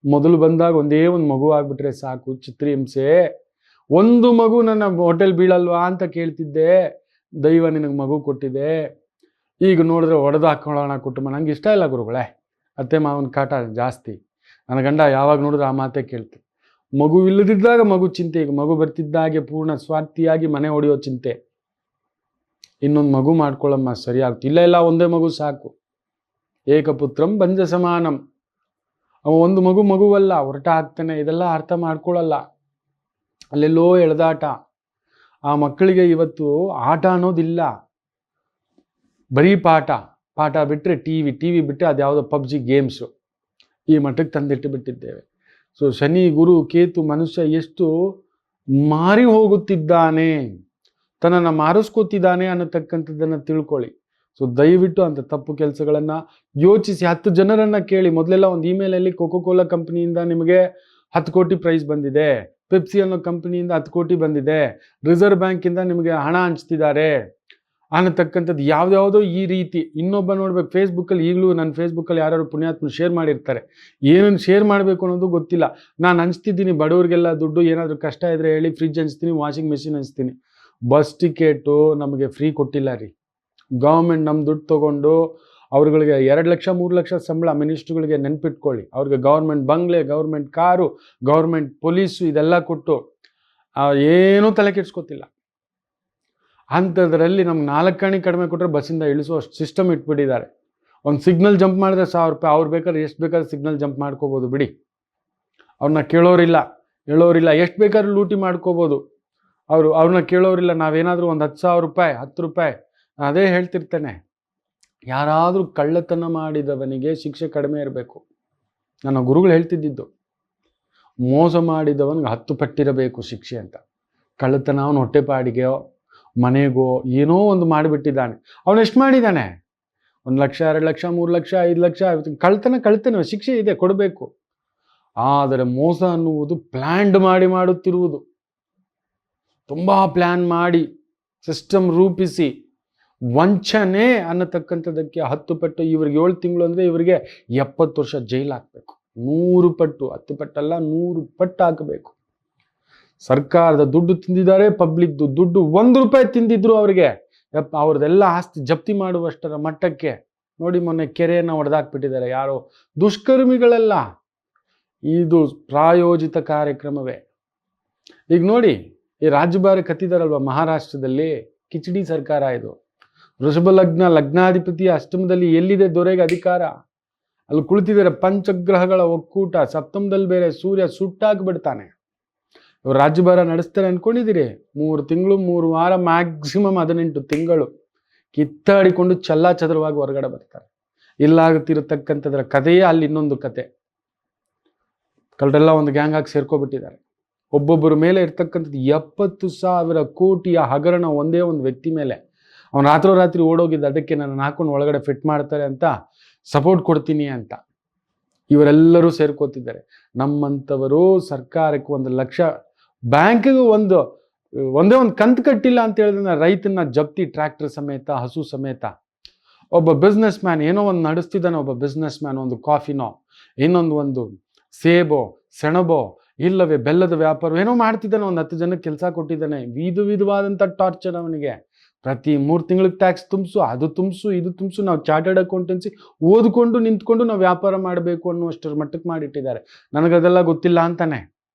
ಮೊದಲು ಬಂದಾಗ ಒಂದೇ ಒಂದು ಮಗು ಆಗಿಬಿಟ್ರೆ ಸಾಕು, ಚಿತ್ರಹಿಂಸೆ. ಒಂದು ಮಗು ನನ್ನ ಹೋಟೆಲ್ ಬೀಳಲ್ವಾ ಅಂತ ಕೇಳ್ತಿದ್ದೆ, ದೈವ ನಿನಗೆ ಮಗು ಕೊಟ್ಟಿದೆ. ಈಗ ನೋಡಿದ್ರೆ ಹೊಡೆದು ಹಾಕೊಳ್ಳೋಣ ಕುಟುಂಬ. ನಂಗೆ ಇಷ್ಟ ಇಲ್ಲ ಗುರುಗಳೇ, ಅತ್ತೆ ಮಾವನ ಕಾಟ ಜಾಸ್ತಿ. ನನ್ನ ಗಂಡ ಯಾವಾಗ ನೋಡಿದ್ರೆ ಆ ಮಾತೇ ಕೇಳ್ತೀನಿ. ಮಗು ಇಲ್ಲದಿದ್ದಾಗ ಮಗು ಚಿಂತೆ, ಈಗ ಮಗು ಬರ್ತಿದ್ದಾಗೆ ಪೂರ್ಣ ಸ್ವಾರ್ಥಿಯಾಗಿ ಮನೆ ಹೊಡೆಯೋ ಚಿಂತೆ. ಇನ್ನೊಂದು ಮಗು ಮಾಡ್ಕೊಳ್ಳಮ್ಮ, ಸರಿಯಾಗ್ತು. ಇಲ್ಲ ಒಂದೇ ಮಗು ಸಾಕು. ಏಕಪುತ್ರಂ ಬಂಜ ಸಮಾನಂ. ಅವ ಒಂದು ಮಗುವಲ್ಲ, ಹೊರಟ ಹಾಕ್ತಾನೆ. ಇದೆಲ್ಲ ಅರ್ಥ ಮಾಡ್ಕೊಳ್ಳಲ್ಲ, ಅಲ್ಲೆಲ್ಲೋ ಎಳೆದಾಟ. ಆ ಮಕ್ಕಳಿಗೆ ಇವತ್ತು ಆಟ ಅನ್ನೋದಿಲ್ಲ, ಬರೀ ಪಾಠ ಬಿಟ್ಟರೆ ಟಿವಿ ಬಿಟ್ಟರೆ ಅದ್ಯಾವುದೋ PUBG ಗೇಮ್ಸು. ಈ ಮಟ್ಟಕ್ಕೆ ತಂದಿಟ್ಟು ಬಿಟ್ಟಿದ್ದೇವೆ. ಸೊ ಶನಿ, ಗುರು, ಕೇತು, ಮನುಷ್ಯ ಎಷ್ಟು ಮಾರಿ ಹೋಗುತ್ತಿದ್ದಾನೆ, ತನ್ನನ್ನು ಮಾರಿಸ್ಕೊತಿದ್ದಾನೆ ಅನ್ನತಕ್ಕಂಥದ್ದನ್ನು ತಿಳ್ಕೊಳ್ಳಿ. ಸೊ ದಯವಿಟ್ಟು ಅಂಥ ತಪ್ಪು ಕೆಲಸಗಳನ್ನು ಯೋಚಿಸಿ 10 ಜನರನ್ನು ಕೇಳಿ. ಮೊದಲೆಲ್ಲ ಒಂದು ಇಮೇಲಲ್ಲಿ ಕೋಕೋ-ಕೋಲಾ ಕಂಪ್ನಿಯಿಂದ ನಿಮಗೆ 10 ಕೋಟಿ ಪ್ರೈಸ್ ಬಂದಿದೆ, ಪೆಪ್ಸಿ ಅನ್ನೋ ಕಂಪ್ನಿಯಿಂದ 10 ಕೋಟಿ ಬಂದಿದೆ, ರಿಸರ್ವ್ ಬ್ಯಾಂಕಿಂದ ನಿಮಗೆ ಹಣ ಹಂಚ್ತಿದ್ದಾರೆ ಅನ್ನತಕ್ಕಂಥದ್ದು ಯಾವುದ್ಯಾವುದೋ ಈ ರೀತಿ. ಇನ್ನೊಬ್ಬ ನೋಡ್ಬೇಕು ಫೇಸ್ಬುಕ್ಕಲ್ಲಿ, ಈಗಲೂ ನನ್ನ ಫೇಸ್ಬುಕ್ಕಲ್ಲಿ ಯಾರು ಪುಣ್ಯಾತ್ಮ ಶೇರ್ ಮಾಡಿರ್ತಾರೆ, ಏನನ್ನು ಶೇರ್ ಮಾಡಬೇಕು ಅನ್ನೋದು ಗೊತ್ತಿಲ್ಲ. ನಾನು ಹಂಚ್ತಿದ್ದೀನಿ ಬಡವರಿಗೆಲ್ಲ ದುಡ್ಡು, ಏನಾದರೂ ಕಷ್ಟ ಇದ್ದರೆ ಹೇಳಿ, ಫ್ರಿಡ್ಜ್ ಹಂಚ್ತೀನಿ, ವಾಷಿಂಗ್ ಮೆಷಿನ್ ಹಂಚ್ತೀನಿ. ಬಸ್ ಟಿಕೆಟು ನಮಗೆ ಫ್ರೀ ಕೊಟ್ಟಿಲ್ಲ ರೀ. ಗೌರ್ಮೆಂಟ್ ನಮ್ಮ ದುಡ್ಡು ತೊಗೊಂಡು ಅವ್ರುಗಳಿಗೆ 2 ಲಕ್ಷ 3 ಲಕ್ಷ ಸಂಬಳ ಮಿನಿಸ್ಟ್ರುಗಳಿಗೆ ನೆನ್ಪಿಟ್ಕೊಳ್ಳಿ. ಅವ್ರಿಗೆ ಗೌರ್ಮೆಂಟ್ ಬಂಗ್ಲೆ, ಗೌರ್ಮೆಂಟ್ ಕಾರು, ಗೌರ್ಮೆಂಟ್ ಪೊಲೀಸು ಇದೆಲ್ಲ ಕೊಟ್ಟು ಏನೂ ತಲೆ ಕೆಡ್ಸ್ಕೊತಿಲ್ಲ. ಅಂಥದ್ರಲ್ಲಿ ನಮ್ಗೆ 4 ಆಣೆ ಕಡಿಮೆ ಕೊಟ್ಟರೆ ಬಸ್ಸಿಂದ ಇಳಿಸೋ ಅಷ್ಟು ಸಿಸ್ಟಮ್ ಇಟ್ಬಿಟ್ಟಿದ್ದಾರೆ. ಒಂದು ಸಿಗ್ನಲ್ ಜಂಪ್ ಮಾಡಿದ್ರೆ 1000 ರೂಪಾಯಿ. ಅವ್ರು ಬೇಕಾದ್ರೆ ಎಷ್ಟು ಬೇಕಾದ್ರೆ ಸಿಗ್ನಲ್ ಜಂಪ್ ಮಾಡ್ಕೋಬೋದು ಬಿಡಿ, ಅವ್ರನ್ನ ಕೇಳೋರಿಲ್ಲ ಹೇಳೋರಿಲ್ಲ. ಎಷ್ಟು ಬೇಕಾದ್ರೂ ಲೂಟಿ ಮಾಡ್ಕೋಬೋದು, ಅವ್ರನ್ನ ಕೇಳೋರಿಲ್ಲ. ನಾವೇನಾದರೂ ಒಂದು 10,000 ರೂಪಾಯಿ 10 ರೂಪಾಯಿ ಅದೇ ಹೇಳ್ತಿರ್ತೇನೆ, ಯಾರಾದರೂ ಕಳ್ಳತನ ಮಾಡಿದವನಿಗೆ ಶಿಕ್ಷೆ ಕಡಿಮೆ ಇರಬೇಕು. ನನ್ನ ಗುರುಗಳು ಹೇಳ್ತಿದ್ದಿದ್ದು, ಮೋಸ ಮಾಡಿದವನಿಗೆ 10 ಪಟ್ಟಿರಬೇಕು ಶಿಕ್ಷೆ ಅಂತ. ಕಳ್ಳತನ ಅವನು ಹೊಟ್ಟೆಪಾಡಿಗೆಯೋ ಮನೆಗೋ ಏನೋ ಒಂದು ಮಾಡಿಬಿಟ್ಟಿದ್ದಾನೆ. ಅವನು ಎಷ್ಟು ಮಾಡಿದ್ದಾನೆ? 1 ಲಕ್ಷ 2 ಲಕ್ಷ 3 ಲಕ್ಷ 5 ಲಕ್ಷ. ಕಳ್ತನ ಶಿಕ್ಷೆ ಇದೆ, ಕೊಡಬೇಕು. ಆದರೆ ಮೋಸ ಅನ್ನುವುದು ಪ್ಲ್ಯಾಂಡ್ ಮಾಡಿ ಮಾಡುತ್ತಿರುವುದು, ತುಂಬ ಪ್ಲ್ಯಾನ್ ಮಾಡಿ ಸಿಸ್ಟಮ್ ರೂಪಿಸಿ ವಂಚನೆ ಅನ್ನತಕ್ಕಂಥದ್ದಕ್ಕೆ 10 ಪಟ್ಟು. ಇವ್ರಿಗೆ 7 ತಿಂಗಳು ಅಂದರೆ ಇವರಿಗೆ 70 ವರ್ಷ ಜೈಲು ಹಾಕಬೇಕು. 100 ಪಟ್ಟು, 10 ಪಟ್ಟಲ್ಲ 100 ಪಟ್ಟು ಹಾಕಬೇಕು. ಸರ್ಕಾರದ ದುಡ್ಡು ತಿಂದಿದ್ದಾರೆ, ಪಬ್ಲಿಕ್ದು ದುಡ್ಡು 1 ರೂಪಾಯಿ ತಿಂದಿದ್ರು ಅವರಿಗೆ ಅವ್ರದ್ದೆಲ್ಲ ಆಸ್ತಿ ಜಪ್ತಿ ಮಾಡುವಷ್ಟರ ಮಟ್ಟಕ್ಕೆ. ನೋಡಿ, ಮೊನ್ನೆ ಕೆರೆಯನ್ನು ಹೊಡೆದಾಕ್ಬಿಟ್ಟಿದ್ದಾರೆ ಯಾರೋ ದುಷ್ಕರ್ಮಿಗಳೆಲ್ಲ. ಇದು ಪ್ರಾಯೋಜಿತ ಕಾರ್ಯಕ್ರಮವೇ. ಈಗ ನೋಡಿ, ಈ ರಾಜ್ಯಭಾರ ಕತ್ತಿದಾರಲ್ವ ಮಹಾರಾಷ್ಟ್ರದಲ್ಲಿ, ಕಿಚಡಿ ಸರ್ಕಾರ ಇದು. ವೃಷಭ ಲಗ್ನಾಧಿಪತಿಯ ಅಷ್ಟಮದಲ್ಲಿ ಎಲ್ಲಿದೆ ದೊರೆಗೆ ಅಧಿಕಾರ? ಅಲ್ಲಿ ಕುಳಿತಿದ್ದಾರೆ ಪಂಚಗ್ರಹಗಳ ಒಕ್ಕೂಟ. ಸಪ್ತಮದಲ್ಲಿ ಬೇರೆ ಸೂರ್ಯ ಸುಟ್ಟಾಗ್ಬಿಡ್ತಾನೆ. ಇವ್ರು ರಾಜ್ಯಭಾರ ನಡೆಸ್ತಾರೆ ಅನ್ಕೊಂಡಿದ್ದೀರಿ? 3 ತಿಂಗಳು 3 ವಾರ, ಮ್ಯಾಕ್ಸಿಮಮ್ 18 ತಿಂಗಳು ಕಿತ್ತಾಡಿಕೊಂಡು ಚಲ್ಲಾಚದರವಾಗಿ ಹೊರಗಡೆ ಬರ್ತಾರೆ. ಇಲ್ಲಾಗುತ್ತಿರತಕ್ಕಂಥದ್ರ ಕಥೆಯೇ ಅಲ್ಲಿ ಇನ್ನೊಂದು ಕತೆ. ಕಳ್ಳರೆಲ್ಲ ಒಂದು ಗ್ಯಾಂಗ್ ಆಗಿ ಸೇರ್ಕೊಬಿಟ್ಟಿದ್ದಾರೆ. ಒಬ್ಬೊಬ್ಬರ ಮೇಲೆ ಇರ್ತಕ್ಕಂಥದ್ದು 70,000 ಕೋಟಿಯ ಹಗರಣ ಒಂದೇ ಒಂದು ವ್ಯಕ್ತಿ ಮೇಲೆ. ಅವನು ರಾತ್ರೋರಾತ್ರಿ ಓಡೋಗಿದ್ದ, ಅದಕ್ಕೆ ನನ್ನ ಹಾಕೊಂಡು ಒಳಗಡೆ ಫಿಟ್ ಮಾಡ್ತಾರೆ ಅಂತ ಸಪೋರ್ಟ್ ಕೊಡ್ತೀನಿ ಅಂತ ಇವರೆಲ್ಲರೂ ಸೇರ್ಕೋತಿದ್ದಾರೆ. ನಮ್ಮಂಥವರು ಸರ್ಕಾರಕ್ಕೆ 1 ಲಕ್ಷ, ಬ್ಯಾಂಕಿಗೆ ಒಂದೇ ಒಂದು ಕಂತು ಕಟ್ಟಿಲ್ಲ ಅಂತ ಹೇಳಿದ್ರೆ ರೈತನ ಜಪ್ತಿ, ಟ್ರ್ಯಾಕ್ಟರ್ ಸಮೇತ, ಹಸು ಸಮೇತ. ಒಬ್ಬ ಬಿಸ್ನೆಸ್ ಮ್ಯಾನ್ ಏನೋ ಒಂದು ನಡೆಸ್ತಿದ್ದಾನೆ, ಒಬ್ಬ ಬಿಸ್ನೆಸ್ ಮ್ಯಾನ್ ಒಂದು ಕಾಫಿನೋ, ಇನ್ನೊಂದು ಸೇಬೋ ಸೆಣಬೋ ಇಲ್ಲವೇ ಬೆಲ್ಲದ ವ್ಯಾಪಾರ ಏನೋ ಮಾಡ್ತಿದ್ದಾನೆ, ಒಂದು 10 ಜನಕ್ಕೆ ಕೆಲಸ ಕೊಟ್ಟಿದ್ದಾನೆ. ವಿಧವಾದಂಥ ಟಾರ್ಚರ್ ಅವನಿಗೆ. ಪ್ರತಿ 3 ತಿಂಗಳಿಗೆ ಟ್ಯಾಕ್ಸ್ ತುಂಬಿಸು, ಅದು ತುಂಬಿಸು, ಇದು ತುಂಬಿಸು. ನಾವು ಚಾರ್ಟರ್ಡ್ ಅಕೌಂಟೆನ್ಸಿ ಓದ್ಕೊಂಡು ನಿಂತ್ಕೊಂಡು ನಾವು ವ್ಯಾಪಾರ ಮಾಡಬೇಕು ಅನ್ನುವಷ್ಟರ ಮಟ್ಟಕ್ಕೆ ಮಾಡಿಟ್ಟಿದ್ದಾರೆ. ನನಗದೆಲ್ಲ ಗೊತ್ತಿಲ್ಲ ಅಂತಾನೆ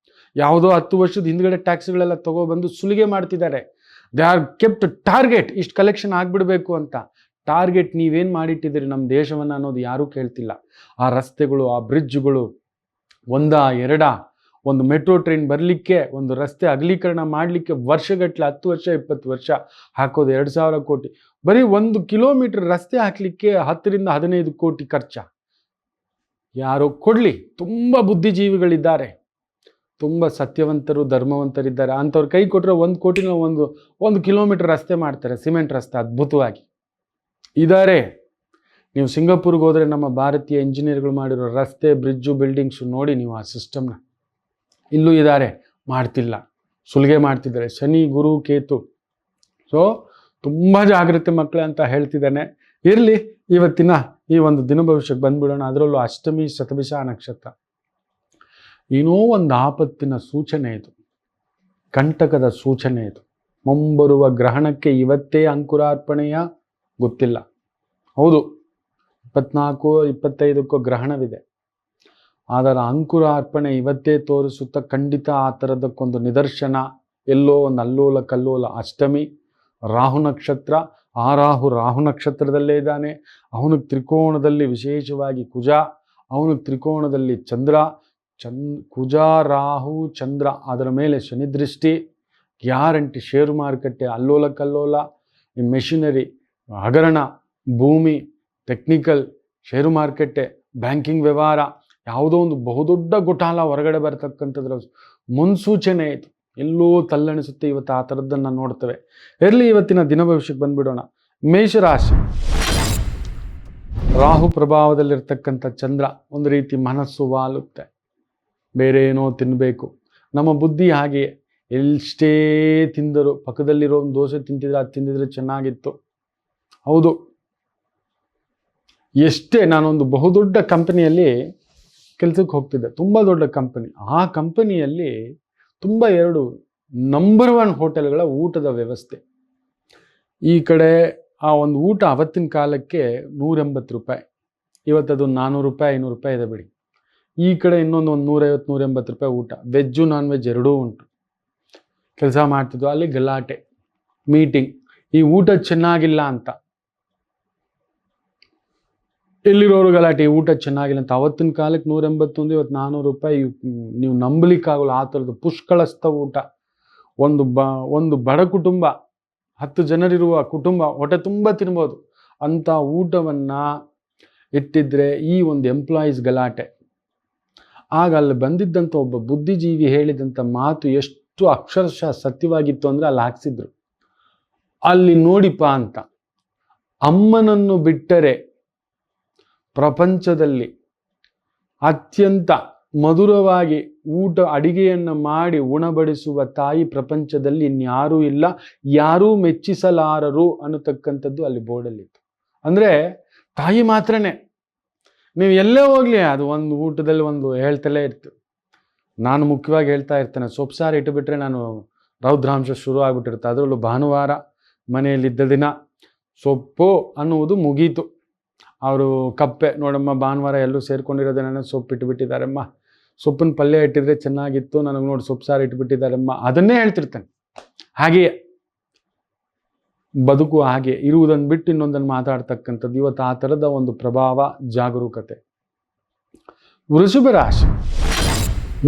ಯಾವುದೋ 10 ವರ್ಷದ ಹಿಂದ್ಗಡೆ ಟ್ಯಾಕ್ಸ್ಗಳೆಲ್ಲ ತಗೊಬಂದು ಸುಲಿಗೆ ಮಾಡ್ತಿದ್ದಾರೆ. ದೇ ಆರ್ ಕೆಪ್ಟ್ ಟಾರ್ಗೆಟ್, ಇಷ್ಟು ಕಲೆಕ್ಷನ್ ಆಗಿಬಿಡಬೇಕು ಅಂತ. ಟಾರ್ಗೆಟ್ ನೀವೇನು ಮಾಡಿಟ್ಟಿದ್ದೀರಿ ನಮ್ಮ ದೇಶವನ್ನು ಅನ್ನೋದು ಯಾರೂ ಕೇಳ್ತಿಲ್ಲ. ಆ ರಸ್ತೆಗಳು, ಆ ಬ್ರಿಡ್ಜ್ಗಳು, 1 2 ಒಂದು ಮೆಟ್ರೋ ಟ್ರೈನ್ ಬರಲಿಕ್ಕೆ, ಒಂದು ರಸ್ತೆ ಅಗಲೀಕರಣ ಮಾಡಲಿಕ್ಕೆ ವರ್ಷಗಟ್ಟಲೆ 10 ವರ್ಷ 20 ವರ್ಷ ಹಾಕೋದು 2,000 ಕೋಟಿ. ಬರೀ 1 ಕಿಲೋಮೀಟರ್ ರಸ್ತೆ ಹಾಕಲಿಕ್ಕೆ 10 ರಿಂದ 15 ಕೋಟಿ ಖರ್ಚ. ಯಾರೋ ಕೊಡಲಿ, ತುಂಬ ಬುದ್ಧಿಜೀವಿಗಳಿದ್ದಾರೆ, ತುಂಬ ಸತ್ಯವಂತರು ಧರ್ಮವಂತರಿದ್ದಾರೆ. ಅಂಥವ್ರು ಕೈ ಕೊಟ್ಟರೆ 1 ಕೋಟಿನ ಒಂದು ಕಿಲೋಮೀಟರ್ ರಸ್ತೆ ಮಾಡ್ತಾರೆ, ಸಿಮೆಂಟ್ ರಸ್ತೆ ಅದ್ಭುತವಾಗಿ ಇದ್ದಾರೆ. ನೀವು ಸಿಂಗಾಪುರ್ಗೆ ಹೋದರೆ ನಮ್ಮ ಭಾರತೀಯ ಇಂಜಿನಿಯರ್ಗಳು ಮಾಡಿರೋ ರಸ್ತೆ, ಬ್ರಿಡ್ಜು, ಬಿಲ್ಡಿಂಗ್ಸು ನೋಡಿ ನೀವು ಆ ಸಿಸ್ಟಮ್ನ. ಇಲ್ಲೂ ಇದ್ದಾರೆ, ಮಾಡ್ತಿಲ್ಲ, ಸುಲಿಗೆ ಮಾಡ್ತಿದ್ದಾರೆ. ಶನಿ ಗುರು ಕೇತು. ಸೊ ತುಂಬ ಜಾಗ್ರತೆ ಮಕ್ಕಳೇ ಅಂತ ಹೇಳ್ತಿದ್ದಾನೆ. ಇರಲಿ, ಇವತ್ತಿನ ಈ ಒಂದು ದಿನ ಭವಿಷ್ಯಕ್ಕೆ ಬಂದ್ಬಿಡೋಣ. ಅದರಲ್ಲೂ ಅಷ್ಟಮಿ ಶತಭಿಷ ನಕ್ಷತ್ರ, ಏನೋ ಒಂದು ಆಪತ್ತಿನ ಸೂಚನೆ ಇದು, ಕಂಟಕದ ಸೂಚನೆ ಇದು. ಮುಂಬರುವ ಗ್ರಹಣಕ್ಕೆ ಇವತ್ತೇ ಅಂಕುರಾರ್ಪಣೆಯ ಗೊತ್ತಿಲ್ಲ. ಹೌದು, 24 25 ಗ್ರಹಣವಿದೆ. ಅದರ ಅಂಕುರಾರ್ಪಣೆ ಇವತ್ತೇ ತೋರಿಸುತ್ತಾ ಖಂಡಿತ ಆ ಥರದಕ್ಕೊಂದು ನಿದರ್ಶನ. ಎಲ್ಲೋ ಒಂದು ಅಲ್ಲೋಲ ಕಲ್ಲೋಲ. ಅಷ್ಟಮಿ ರಾಹು ನಕ್ಷತ್ರ. ಆ ರಾಹು ನಕ್ಷತ್ರದಲ್ಲೇ ಇದ್ದಾನೆ. ಅವನಿಗೆ ತ್ರಿಕೋಣದಲ್ಲಿ ವಿಶೇಷವಾಗಿ ಕುಜ, ಅವನಿಗೆ ತ್ರಿಕೋಣದಲ್ಲಿ ಚಂದ್ರ. ಕುಜ ರಾಹು ಚಂದ್ರ, ಅದರ ಮೇಲೆ ಶನಿ ದೃಷ್ಟಿ. ಗ್ಯಾರಂಟಿ ಷೇರು ಮಾರುಕಟ್ಟೆ ಅಲ್ಲೋಲ ಕಲ್ಲೋಲ. ಈ ಮೆಷಿನರಿ, ಹಗರಣ, ಭೂಮಿ, ಟೆಕ್ನಿಕಲ್, ಷೇರು ಮಾರುಕಟ್ಟೆ, ಬ್ಯಾಂಕಿಂಗ್ ವ್ಯವಹಾರ, ಯಾವುದೋ ಒಂದು ಬಹುದೊಡ್ಡ ಘೋಟಾಲ ಹೊರಗಡೆ ಬರತಕ್ಕಂಥದ್ರ ಮುನ್ಸೂಚನೆ ಇದು. ಎಲ್ಲೋ ತಲ್ಲಣಿಸುತ್ತೆ ಇವತ್ತು ಆ ಥರದ್ದನ್ನು ನೋಡ್ತೇವೆ. ಇರಲಿ, ಇವತ್ತಿನ ದಿನ ಭವಿಷ್ಯಕ್ಕೆ ಬಂದ್ಬಿಡೋಣ. ಮೇಷರಾಶಿ. ರಾಹು ಪ್ರಭಾವದಲ್ಲಿರ್ತಕ್ಕಂಥ ಚಂದ್ರ ಒಂದು ರೀತಿ ಮನಸ್ಸು ವಾಲುತ್ತೆ, ಬೇರೆ ಏನೋ ತಿನ್ನಬೇಕು. ನಮ್ಮ ಬುದ್ಧಿ ಹಾಗೆ, ಎಷ್ಟೇ ತಿಂದರು ಪಕ್ಕದಲ್ಲಿರೋ ಒಂದು ದೋಸೆ ತಿಂತಿದ್ರೆ ಅದು ತಿಂದಿದ್ರೆ ಚೆನ್ನಾಗಿತ್ತು. ಹೌದು, ಎಷ್ಟೇ ನಾನೊಂದು ಬಹುದೊಡ್ಡ ಕಂಪನಿಯಲ್ಲಿ ಕೆಲಸಕ್ಕೆ ಹೋಗ್ತಿದ್ದೆ, ತುಂಬ ದೊಡ್ಡ ಕಂಪನಿ. ಆ ಕಂಪನಿಯಲ್ಲಿ ತುಂಬ 2 ನಂಬರ್ 1 ಹೋಟೆಲ್ಗಳ ಊಟದ ವ್ಯವಸ್ಥೆ. ಈ ಕಡೆ ಆ ಒಂದು ಊಟ ಅವತ್ತಿನ ಕಾಲಕ್ಕೆ 180 ರೂಪಾಯಿ, ಇವತ್ತದು 400 ರೂಪಾಯಿ 500 ರೂಪಾಯಿ ಇದೆ ಬಿಡಿ. ಈ ಕಡೆ ಇನ್ನೊಂದು 150 180 ರೂಪಾಯಿ ಊಟ, ವೆಜ್ಜು ನಾನ್ ವೆಜ್ ಎರಡೂ ಉಂಟು. ಕೆಲಸ ಮಾಡ್ತಿದ್ವು, ಅಲ್ಲಿ ಗಲಾಟೆ, ಮೀಟಿಂಗ್, ಈ ಊಟ ಚೆನ್ನಾಗಿಲ್ಲ ಅಂತ. ಎಲ್ಲಿರೋರು ಗಲಾಟೆ, ಈ ಊಟ ಚೆನ್ನಾಗಿಲ್ಲ ಅಂತ. ಅವತ್ತಿನ ಕಾಲಕ್ಕೆ 181, ಇವತ್ತು 400 ರೂಪಾಯಿ. ನೀವು ನಂಬಲಿಕ್ಕಾಗಲ್ಲ, ಆ ಥರದ್ದು ಪುಷ್ಕಳಸ್ತ ಊಟ. ಒಂದು ಬಡ ಕುಟುಂಬ, 10 ಜನರಿರುವ ಕುಟುಂಬ ಹೊಟ್ಟೆ ತುಂಬ ತಿನ್ಬೋದು ಅಂಥ ಊಟವನ್ನು ಇಟ್ಟಿದ್ರೆ ಈ ಒಂದು ಎಂಪ್ಲಾಯೀಸ್ ಗಲಾಟೆ. ಆಗ ಅಲ್ಲಿ ಬಂದಿದ್ದಂಥ ಒಬ್ಬ ಬುದ್ಧಿಜೀವಿ ಹೇಳಿದಂಥ ಮಾತು ಎಷ್ಟು ಅಕ್ಷರಶಃ ಸತ್ಯವಾಗಿತ್ತು ಅಂದರೆ ಅಲ್ಲಿ ಹಾಕ್ಸಿದ್ರು. ಅಲ್ಲಿ ನೋಡಿಪ ಅಂತ, ಅಮ್ಮನನ್ನು ಬಿಟ್ಟರೆ ಪ್ರಪಂಚದಲ್ಲಿ ಅತ್ಯಂತ ಮಧುರವಾಗಿ ಅಡಿಗೆಯನ್ನು ಮಾಡಿ ಉಣಬಡಿಸುವ ತಾಯಿ ಪ್ರಪಂಚದಲ್ಲಿ ಇನ್ಯಾರೂ ಇಲ್ಲ, ಯಾರೂ ಮೆಚ್ಚಿಸಲಾರರು ಅನ್ನತಕ್ಕಂಥದ್ದು ಅಲ್ಲಿ ಬೋರ್ಡಲ್ಲಿತ್ತು. ಅಂದರೆ ತಾಯಿ ಮಾತ್ರನೇ. ನೀವು ಎಲ್ಲೇ ಹೋಗಲಿ ಅದು ಒಂದು ಊಟದಲ್ಲಿ ಒಂದು ಹೇಳ್ತಲೇ ಇತ್ತು. ನಾನು ಮುಖ್ಯವಾಗಿ ಹೇಳ್ತಾ ಇರ್ತೇನೆ, ಸೊಪ್ಪು ಸಾರು ಇಟ್ಟುಬಿಟ್ರೆ ನಾನು ರೌದ್ರಾಂಶ ಶುರು ಆಗಿಬಿಟ್ಟಿರುತ್ತೆ. ಅದರಲ್ಲೂ ಭಾನುವಾರ ಮನೆಯಲ್ಲಿದ್ದ ದಿನ ಸೊಪ್ಪು ಅನ್ನುವುದು ಮುಗೀತು. ಅವರು ಕಪ್ಪೆ ನೋಡಮ್ಮ, ಭಾನುವಾರ ಎಲ್ಲರೂ ಸೇರ್ಕೊಂಡಿರೋದೇ, ನನಗೆ ಸೊಪ್ಪು ಇಟ್ಟುಬಿಟ್ಟಿದ್ದಾರಮ್ಮ, ಸೊಪ್ಪಿನ ಪಲ್ಯ ಇಟ್ಟಿದ್ರೆ ಚೆನ್ನಾಗಿತ್ತು, ನನಗೆ ನೋಡಿ ಸೊಪ್ಪು ಸಾರು ಇಟ್ಬಿಟ್ಟಿದ್ದಾರಮ್ಮ, ಅದನ್ನೇ ಹೇಳ್ತಿರ್ತಾನೆ. ಹಾಗೆಯೇ ಬದುಕು ಹಾಗೆ ಇರುವುದನ್ನು ಬಿಟ್ಟು ಇನ್ನೊಂದನ್ನು ಮಾತಾಡ್ತಕ್ಕಂಥದ್ದು. ಇವತ್ತು ಆ ಥರದ ಒಂದು ಪ್ರಭಾವ, ಜಾಗರೂಕತೆ.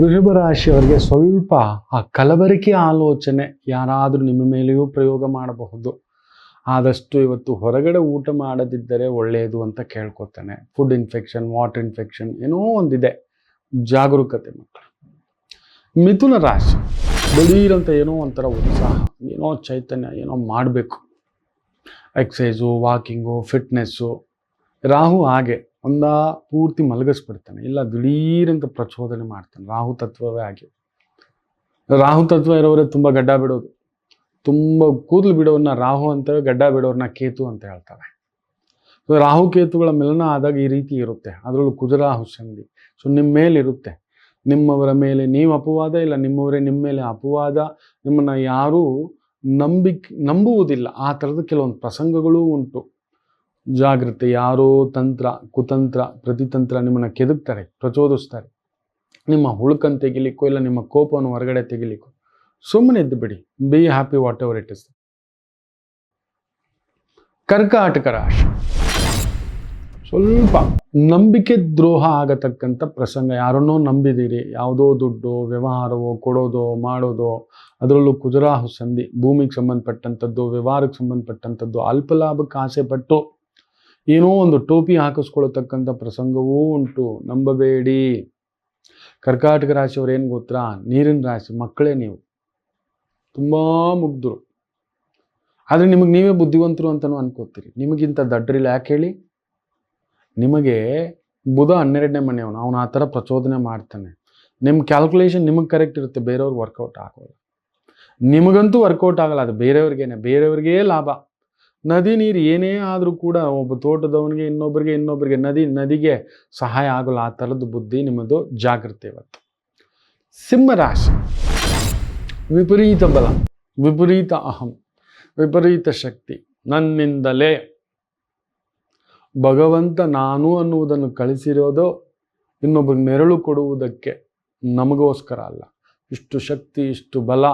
ವೃಷಭ ರಾಶಿಯವರಿಗೆ ಸ್ವಲ್ಪ ಆ ಕಲಬೆರಕೆ ಆಲೋಚನೆ ಯಾರಾದರೂ ನಿಮ್ಮ ಮೇಲೆಯೂ ಪ್ರಯೋಗ ಮಾಡಬಹುದು. ಆದಷ್ಟು ಇವತ್ತು ಹೊರಗಡೆ ಊಟ ಮಾಡದಿದ್ದರೆ ಒಳ್ಳೆಯದು ಅಂತ ಕೇಳ್ಕೊತಾನೆ. ಫುಡ್ ಇನ್ಫೆಕ್ಷನ್, ವಾಟರ್ ಇನ್ಫೆಕ್ಷನ್ ಏನೋ ಒಂದಿದೆ, ಜಾಗರೂಕತೆ ಮಕ್ಕಳು. ಮಿಥುನ ರಾಶಿ, ದಿಢೀರಂತ ಏನೋ ಒಂಥರ ಉತ್ಸಾಹ, ಏನೋ ಚೈತನ್ಯ, ಏನೋ ಮಾಡಬೇಕು, ಎಕ್ಸಸೈಸು, ವಾಕಿಂಗು, ಫಿಟ್ನೆಸ್ಸು. ರಾಹು ಹಾಗೆ ಪೂರ್ತಿ ಮಲಗಿಸ್ಬಿಡ್ತಾನೆ, ಇಲ್ಲ ದಿಢೀರಂತ ಪ್ರಚೋದನೆ ಮಾಡ್ತಾನೆ. ರಾಹು ತತ್ವವೇ ಹಾಗೆ. ರಾಹು ತತ್ವ ಇರೋರೇ ತುಂಬ ಗಡ್ಡ ಬಿಡೋದು, ತುಂಬ ಕೂದಲು ಬಿಡೋರನ್ನ ರಾಹು ಅಂತೇವೆ, ಗಡ್ಡ ಬಿಡೋರನ್ನ ಕೇತು ಅಂತ ಹೇಳ್ತಾರೆ. ಸೊ ರಾಹು ಕೇತುಗಳ ಮಿಲನ ಆದಾಗ ಈ ರೀತಿ ಇರುತ್ತೆ. ಅದರಲ್ಲೂ ಕುಜರಾಹು ಸಂಧಿ. ಸೊ ನಿಮ್ಮ ಮೇಲಿರುತ್ತೆ, ನಿಮ್ಮವರ ಮೇಲೆ ನೀವು ಅಪವಾದ, ಇಲ್ಲ ನಿಮ್ಮವರೇ ನಿಮ್ಮ ಮೇಲೆ ಅಪವಾದ. ನಿಮ್ಮನ್ನು ಯಾರೂ ನಂಬುವುದಿಲ್ಲ. ಆ ಥರದ ಕೆಲವೊಂದು ಪ್ರಸಂಗಗಳೂ ಉಂಟು. ಜಾಗ್ರತೆ. ಯಾರೋ ತಂತ್ರ, ಕುತಂತ್ರ, ಪ್ರತಿತಂತ್ರ ನಿಮ್ಮನ್ನು ಕೆದಕ್ತಾರೆ, ಪ್ರಚೋದಿಸ್ತಾರೆ. ನಿಮ್ಮ ಹುಳುಕನ್ನು ತೆಗಿಲಿಕ್ಕೋ ಇಲ್ಲ ನಿಮ್ಮ ಕೋಪವನ್ನು ಹೊರಗಡೆ ತೆಗಿಲಿಕ್ಕೋ. ಸುಮ್ಮನೆ ಇದ್ದು ಬಿಡಿ, be happy what ever it is. ಕರ್ಕಾಟಕ ರಾಶಿ, ಸ್ವಲ್ಪ ನಂಬಿಕೆ ದ್ರೋಹ ಆಗತಕ್ಕಂಥ ಪ್ರಸಂಗ. ಯಾರನ್ನೋ ನಂಬಿದ್ದೀರಿ, ಯಾವುದೋ ದುಡ್ಡು ವ್ಯವಹಾರವೋ ಕೊಡೋದೋ ಮಾಡೋದೋ, ಅದರಲ್ಲೂ ಕುಜರಾಹು ಸಂಧಿ, ಭೂಮಿಗೆ ಸಂಬಂಧಪಟ್ಟಂಥದ್ದು, ವ್ಯವಹಾರಕ್ಕೆ ಸಂಬಂಧಪಟ್ಟಂಥದ್ದು, ಅಲ್ಪ ಲಾಭಕ್ಕೆ ಆಸೆ ಪಟ್ಟು ಏನೋ ಒಂದು ಟೋಪಿ ಹಾಕಿಸ್ಕೊಳ್ತಕ್ಕಂಥ ಪ್ರಸಂಗವೂ ಉಂಟು. ನಂಬಬೇಡಿ. ಕರ್ಕಾಟಕ ರಾಶಿಯವ್ರು ಏನು ಗೊತ್ತಾ, ನೀರಿನ ರಾಶಿ, ಮಕ್ಕಳೇ ನೀವು, ತುಂಬ ಮುಗ್ಧರು. ಆದರೆ ನಿಮಗೆ ನೀವೇ ಬುದ್ಧಿವಂತರು ಅಂತಲೂ ಅನ್ಕೋತೀರಿ. ನಿಮಗಿಂತ ದಡ್ಡರಿಲ್ಲ. ಯಾಕೆ ಹೇಳಿ? ನಿಮಗೆ ಬುಧ 12ನೇ ಮನೆಯವನು, ಅವನು ಆ ಥರ ಪ್ರಚೋದನೆ ಮಾಡ್ತಾನೆ. ನಿಮ್ಮ ಕ್ಯಾಲ್ಕುಲೇಷನ್ ನಿಮಗೆ ಕರೆಕ್ಟ್ ಇರುತ್ತೆ, ಬೇರೆಯವ್ರಿಗೆ ವರ್ಕೌಟ್ ಆಗೋಲ್ಲ. ನಿಮಗಂತೂ ವರ್ಕೌಟ್ ಆಗಲ್ಲ, ಅದು ಬೇರೆಯವ್ರಿಗೇ ಲಾಭ. ನದಿ ನೀರು ಏನೇ ಆದರೂ ಕೂಡ ಒಬ್ಬ ತೋಟದವನಿಗೆ ಇನ್ನೊಬ್ಬರಿಗೆ ನದಿಗೆ ಸಹಾಯ ಆಗೋಲ್ಲ. ಆ ಥರದ್ದು ಬುದ್ಧಿ ನಿಮ್ಮದು. ಜಾಗ್ರತೆ. ಇವತ್ತು ಸಿಂಹರಾಶಿ, ವಿಪರೀತ ಬಲ, ವಿಪರೀತ ಅಹಂ, ವಿಪರೀತ ಶಕ್ತಿ. ನನ್ನಿಂದಲೇ ಭಗವಂತ ನಾನು ಅನ್ನುವುದನ್ನು ಕಳಿಸಿರೋದು ಇನ್ನೊಬ್ಬರಿಗೆ ನೆರಳು ಕೊಡುವುದಕ್ಕೆ, ನಮಗೋಸ್ಕರ ಅಲ್ಲ. ಇಷ್ಟು ಶಕ್ತಿ, ಇಷ್ಟು ಬಲ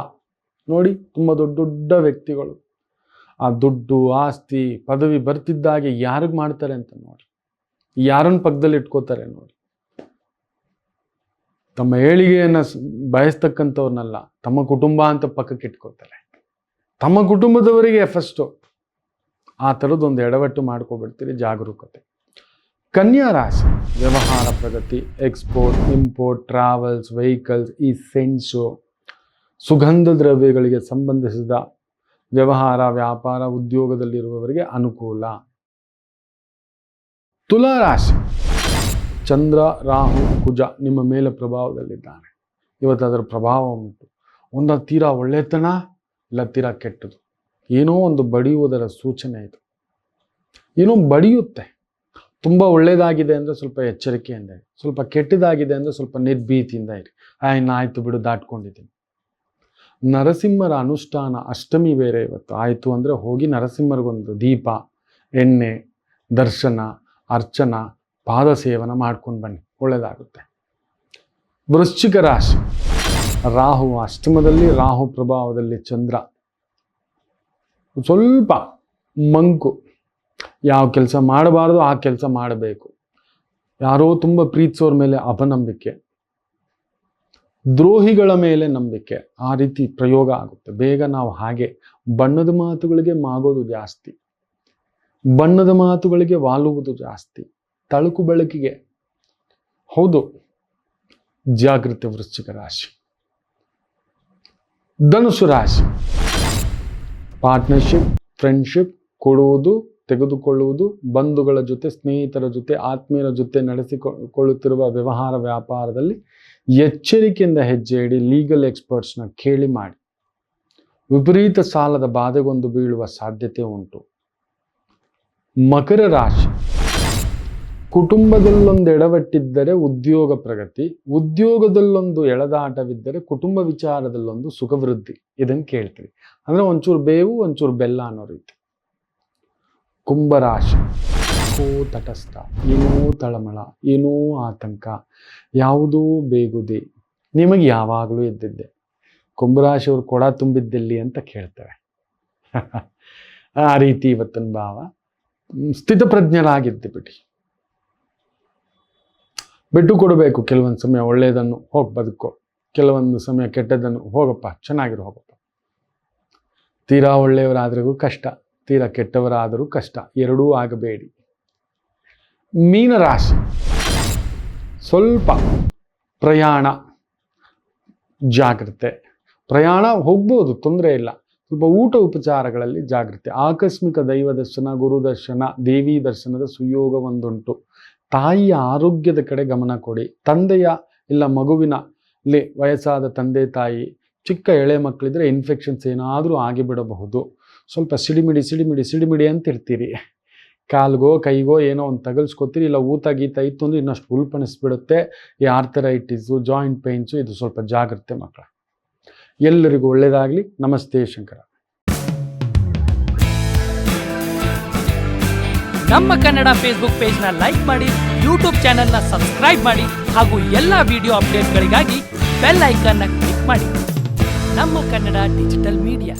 ನೋಡಿ. ತುಂಬ ದೊಡ್ಡ ದೊಡ್ಡ ವ್ಯಕ್ತಿಗಳು ಆ ದುಡ್ಡು, ಆಸ್ತಿ, ಪದವಿ ಬರ್ತಿದ್ದಾಗೆ ಯಾರಿಗೆ ಮಾಡ್ತಾರೆ ಅಂತ ನೋಡಿ, ಯಾರನ್ನ ಪಕ್ಕದಲ್ಲಿ ಇಟ್ಕೋತಾರೆ ನೋಡಿ. ತಮ್ಮ ಏಳಿಗೆಯನ್ನು ಬಯಸ್ತಕ್ಕಂಥವ್ರನ್ನಲ್ಲ, ತಮ್ಮ ಕುಟುಂಬ ಅಂತ ಪಕ್ಕಕ್ಕೆ ಇಟ್ಕೋತಾರೆ. ತಮ್ಮ ಕುಟುಂಬದವರಿಗೆ ಫಸ್ಟು. ಆ ಥರದ್ದೊಂದು ಎಡವಟ್ಟು ಮಾಡ್ಕೊಬಿಡ್ತೀರಿ. ಜಾಗರೂಕತೆ. ಕನ್ಯಾ ರಾಶಿ, ವ್ಯವಹಾರ ಪ್ರಗತಿ, ಎಕ್ಸ್ಪೋರ್ಟ್, ಇಂಪೋರ್ಟ್, ಟ್ರಾವೆಲ್ಸ್, ವೆಹಿಕಲ್ಸ್, ಈ ಸೆನ್ಸು, ಸುಗಂಧ ದ್ರವ್ಯಗಳಿಗೆ ಸಂಬಂಧಿಸಿದ ವ್ಯವಹಾರ, ವ್ಯಾಪಾರ, ಉದ್ಯೋಗದಲ್ಲಿರುವವರಿಗೆ ಅನುಕೂಲ. ತುಲಾ ರಾಶಿ, ಚಂದ್ರ, ರಾಹು, ಕುಜ ನಿಮ್ಮ ಮೇಲೆ ಪ್ರಭಾವದಲ್ಲಿದ್ದಾರೆ. ಇವತ್ತು ಅದರ ಪ್ರಭಾವ ಉಂಟು. ಒಂದು ತೀರಾ ಒಳ್ಳೆತನ, ಇಲ್ಲ ತೀರಾ ಕೆಟ್ಟದು. ಏನೋ ಒಂದು ಬಡಿಯುವುದರ ಸೂಚನೆ ಇದು. ಏನೋ ಬಡಿಯುತ್ತೆ. ತುಂಬ ಒಳ್ಳೆಯದಾಗಿದೆ ಅಂದರೆ ಸ್ವಲ್ಪ ಎಚ್ಚರಿಕೆಯಿಂದ ಇರಿ, ಸ್ವಲ್ಪ ಕೆಟ್ಟದಾಗಿದೆ ಅಂದರೆ ಸ್ವಲ್ಪ ನಿರ್ಭೀತಿಯಿಂದ ಇರಿ. ಆಯಿತು ಬಿಡು, ದಾಟ್ಕೊಂಡಿದ್ದೀನಿ. ನರಸಿಂಹರ ಅನುಷ್ಠಾನ ಅಷ್ಟಮಿ ಬೇರೆ ಇವತ್ತು. ಆಯಿತು ಅಂದರೆ ಹೋಗಿ ನರಸಿಂಹರಿಗೊಂದು ದೀಪ, ಎಣ್ಣೆ, ದರ್ಶನ, ಅರ್ಚನ, ಪಾದ ಸೇವನ ಮಾಡ್ಕೊಂಡು ಬನ್ನಿ, ಒಳ್ಳೆಯದಾಗುತ್ತೆ. ವೃಶ್ಚಿಕ ರಾಶಿ, ರಾಹು ಅಷ್ಟಮದಲ್ಲಿ, ರಾಹು ಪ್ರಭಾವದಲ್ಲಿ ಚಂದ್ರ. ಸ್ವಲ್ಪ ಮಂಕು. ಯಾವ ಕೆಲಸ ಮಾಡಬಾರ್ದು ಆ ಕೆಲಸ ಮಾಡಬೇಕು. ಯಾರೋ ತುಂಬ ಪ್ರೀತಿಸೋರ ಮೇಲೆ ಅಪನಂಬಿಕೆ, ದ್ರೋಹಿಗಳ ಮೇಲೆ ನಂಬಿಕೆ, ಆ ರೀತಿ ಪ್ರಯೋಗ ಆಗುತ್ತೆ. ಬೇಗ ನಾವು ಹಾಗೆ ಬಣ್ಣದ ಮಾತುಗಳಿಗೆ ಮಾಗೋದು ಜಾಸ್ತಿ, ಬಣ್ಣದ ಮಾತುಗಳಿಗೆ ವಾಲುವುದು ಜಾಸ್ತಿ, ತಳುಕು ಬೆಳಕಿಗೆ. ಹೌದು, ಜಾಗೃತಿ. ವೃಶ್ಚಿಕ ರಾಶಿ. ಧನುಸು ರಾಶಿ, ಪಾರ್ಟ್ನರ್ಶಿಪ್, ಫ್ರೆಂಡ್ಶಿಪ್, ಕೊಡುವುದು, ತೆಗೆದುಕೊಳ್ಳುವುದು, ಬಂಧುಗಳ ಜೊತೆ, ಸ್ನೇಹಿತರ ಜೊತೆ, ಆತ್ಮೀಯರ ಜೊತೆ ನಡೆಸಿಕೊಳ್ಳುತ್ತಿರುವ ವ್ಯವಹಾರ ವ್ಯಾಪಾರದಲ್ಲಿ ಎಚ್ಚರಿಕೆಯಿಂದ ಹೆಜ್ಜೆ ಇಡಿ. ಲೀಗಲ್ ಎಕ್ಸ್ಪರ್ಟ್ಸ್ನ ಕೇಳಿ ಮಾಡಿ. ವಿಪರೀತ ಸಾಲದ ಬಾಧೆಗೊಂದು ಬೀಳುವ ಸಾಧ್ಯತೆ ಉಂಟು. ಮಕರ ರಾಶಿ, ಕುಟುಂಬದಲ್ಲೊಂದು ಎಡವಟ್ಟಿದ್ದರೆ ಉದ್ಯೋಗ ಪ್ರಗತಿ, ಉದ್ಯೋಗದಲ್ಲೊಂದು ಎಳೆದಾಟವಿದ್ದರೆ ಕುಟುಂಬ ವಿಚಾರದಲ್ಲೊಂದು ಸುಖವೃದ್ಧಿ. ಇದನ್ನು ಕೇಳ್ತೀವಿ. ಅಂದರೆ ಒಂಚೂರು ಬೇವು ಒಂಚೂರು ಬೆಲ್ಲ ಅನ್ನೋ ರೀತಿ. ಕುಂಭರಾಶಿ, ತಟಸ್ಥ, ಏನೋ ತಳಮಳ, ಏನೋ ಆತಂಕ, ಯಾವುದೋ ಬೇಗುದಿ, ನಿಮಗೆ ಯಾವಾಗಲೂ ಇದ್ದಿದ್ದೆ. ಕುಂಭರಾಶಿಯವರು ಕೊಡ ತುಂಬಿದ್ದೆಲ್ಲಿ ಅಂತ ಕೇಳ್ತಾರೆ. ಆ ರೀತಿ ಇವತ್ತಿನ ಭಾವ. ಸ್ಥಿತಪ್ರಜ್ಞರಾಗಿದ್ದು ಬಿಡಿ. ಬಿಟ್ಟು ಕೊಡಬೇಕು. ಕೆಲವೊಂದು ಸಮಯ ಒಳ್ಳೆಯದನ್ನು ಹೋಗಿ ಬದುಕೋ, ಕೆಲವೊಂದು ಸಮಯ ಕೆಟ್ಟದ್ದನ್ನು ಹೋಗಪ್ಪ, ಚೆನ್ನಾಗಿರೋ ಹೋಗಪ್ಪ. ತೀರಾ ಒಳ್ಳೆಯವರಾದ್ರೂ ಕಷ್ಟ, ತೀರಾ ಕೆಟ್ಟವರಾದರೂ ಕಷ್ಟ, ಎರಡೂ ಆಗಬೇಡಿ. ಮೀನರಾಶಿ, ಸ್ವಲ್ಪ ಪ್ರಯಾಣ ಜಾಗ್ರತೆ. ಪ್ರಯಾಣ ಹೋಗ್ಬೋದು, ತೊಂದರೆ ಇಲ್ಲ. ಸ್ವಲ್ಪ ಊಟ ಉಪಚಾರಗಳಲ್ಲಿ ಜಾಗ್ರತೆ. ಆಕಸ್ಮಿಕ ದೈವ ದರ್ಶನ, ಗುರು ದರ್ಶನ, ದೇವಿ ದರ್ಶನದ ಸುಯೋಗ ಒಂದುಂಟು. ತಾಯಿಯ ಆರೋಗ್ಯದ ಕಡೆ ಗಮನ ಕೊಡಿ. ತಂದೆಯ ಇಲ್ಲ ಮಗುವಿನ ಇಲ್ಲಿ ವಯಸ್ಸಾದ ತಂದೆ ತಾಯಿ, ಚಿಕ್ಕ ಎಳೆ ಮಕ್ಕಳಿದ್ರೆ ಇನ್ಫೆಕ್ಷನ್ಸ್ ಏನಾದರೂ ಆಗಿಬಿಡಬಹುದು. ಸ್ವಲ್ಪ ಸಿಡಿಮಿಡಿ ಅಂತಿರ್ತೀರಿ. ಕಾಲ್ಗೋ ಕೈಗೋ ಏನೋ ಒಂದು ತಗಲ್ಸ್ಕೊತೀರಿ, ಇಲ್ಲ ಊತ ಗೀತ ಇತ್ತು ಅಂದರೆ ಇನ್ನಷ್ಟು ಉಲ್ಪಣಿಸ್ಬಿಡುತ್ತೆ. ಈ ಆರ್ಥರೈಟಿಸು, ಜಾಯಿಂಟ್ ಪೇನ್ಸು, ಇದು ಸ್ವಲ್ಪ ಜಾಗ್ರತೆ ಮಕ್ಕಳ. ಎಲ್ಲರಿಗೂ ಒಳ್ಳೆಯದಾಗಲಿ. ನಮಸ್ತೆ ಶಂಕರ. ನಮ್ಮ ಕನ್ನಡ ಫೇಸ್ಬುಕ್ ಪೇಜ್ನ ಲೈಕ್ ಮಾಡಿ, ಯೂಟ್ಯೂಬ್ ಚಾನೆಲ್ನ ಸಬ್ಸ್ಕ್ರೈಬ್ ಮಾಡಿ ಹಾಗೂ ಎಲ್ಲ ವಿಡಿಯೋ ಅಪ್ಡೇಟ್ಗಳಿಗಾಗಿ ಬೆಲ್ ಐಕಾನ್ನ ಕ್ಲಿಕ್ ಮಾಡಿ. ನಮ್ಮ ಕನ್ನಡ ಡಿಜಿಟಲ್ ಮೀಡಿಯಾ.